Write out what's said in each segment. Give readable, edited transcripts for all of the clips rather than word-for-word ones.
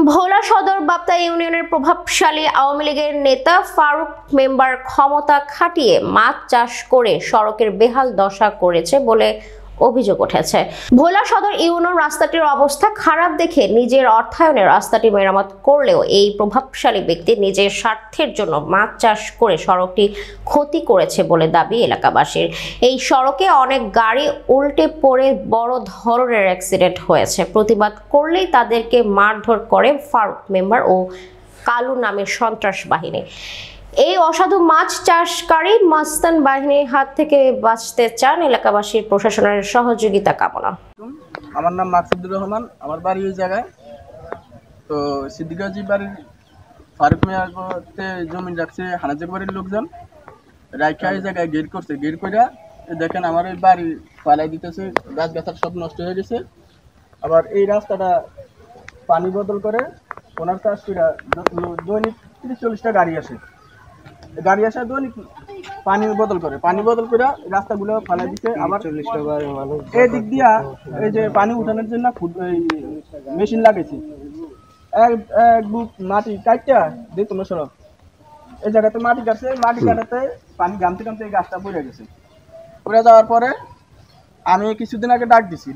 ভোলা সদর বাপ্তা ইউনিয়নের প্রভাবশালী আওয়ামী লীগের নেতা ফারুক মেম্বার ক্ষমতা খাটিয়ে মাছ চাষ করে সড়কের বেহাল দশা করেছে বলে অভিযোগ উঠেছে। ভোলা সদর ইউনিয়ন রাস্তাটির অবস্থা খারাপ দেখে নিজের অর্থায়নে রাস্তাটি মেরামত করলেও এই প্রভাবশালী ব্যক্তি নিজের স্বার্থের জন্য মাছ চাষ করে সড়কটি ক্ষতি করেছে বলে দাবি এলাকাবাসীর। এই সড়কে অনেক গাড়ি উল্টে পড়ে বড় ধরনের অ্যাক্সিডেন্ট হয়েছে। প্রতিবাদ করলেই তাদেরকে মারধর করে ফারুক মেম্বার ও কালু নামের সন্ত্রাস বাহিনী। এই অসাধু মাছ চাষকারী মাস্তান বাহিনীর হাত থেকে বাঁচতে চান এলাকাবাসীর প্রশাসনের সহযোগিতা কামনা। আমার নাম মাকসুদুর রহমান, আমার বাড়ি ওই জায়গায়। তো সিদ্দিকাজি বাড়ির ফারুক মিয়াতে জমি রাখছে হানাজের বাড়ির লোকজন, রাইখা এই জায়গায় গেট করছে। গেট করে দেখেন আমার ওই বাড়ি পালাই দিতেছে, গাছ গাছার সব নষ্ট হয়ে গেছে। আবার এই রাস্তাটা পানি বদল করে ওনার কাজ করে দৈনিক 30-40টা গাড়ি আসে দৈনিক পানি বদল করে রাস্তাগুলো ফালাই দিচ্ছে। আবার এই দিক দিয়া এই যে পানি উঠানোর জন্য মেশিন লাগাইছে, এক বুক মাটি কাটটা দিয়ে তোমরা সরব এই জায়গাতে মাটি কাটছে। মাটি কাটাতে পানি গামতে গামতে এই গাছটা পড়ে গেছে। পড়ে যাওয়ার পরে আমি কিছুদিন আগে ডাক দিছি।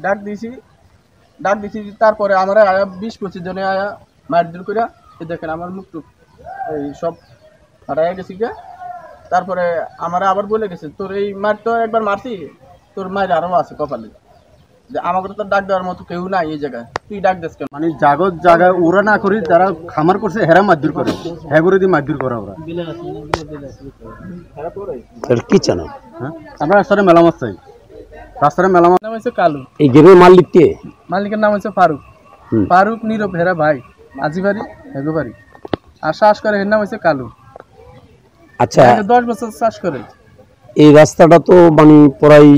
তারপরে আমার 20-25 জনে আয়া মারধর করে দেখেন আমার মুখ টুক এই সব হারাই গেছি গে। তারপরে আমার আবার বলে গেছে, তোর এই মার তো একবার মারছি, তোর মায়ের আরো আছে কপালে, যে আমাকে তো ডাক দেওয়ার মতো কেউ নাই এই জায়গায়, তুই ডাক দিস কেন? মানে জায়গায় ওরা না করি, যারা খামার করছে হেরা মারধর করে, হ্যাঁ করে দিয়ে মারধর করা ওরা। কি চান? হ্যাঁ, আমরা রাস্তায় মেলামাত চাই। রাস্তায় মেলামাত নাম হচ্ছে কালু, এই গেমের মালিক কে? মালিকের নাম হচ্ছে ফারুক নীরব হেরা ভাই, আজিবাড়ি হেগোবাড়ি। আর চাষ করে এর নাম হচ্ছে কালু। আচ্ছা, 10 বছর চাষ করে। এই রাস্তাটা তো মানে প্রায়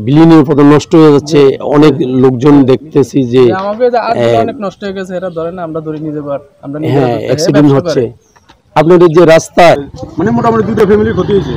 বিলীনের পথে নষ্ট হয়ে যাচ্ছে, অনেক লোকজন দেখতেছি যে অনেক নষ্ট হয়ে গেছে। এটা ধরে না, আমরা ধরে নিয়ে যাবো, আমরা হ্যাঁ অ্যাক্সিডেন্ট হচ্ছে। আপনাদের যে রাস্তা মানে মোটামুটি 2টা ফ্যামিলি ক্ষতি হয়েছে।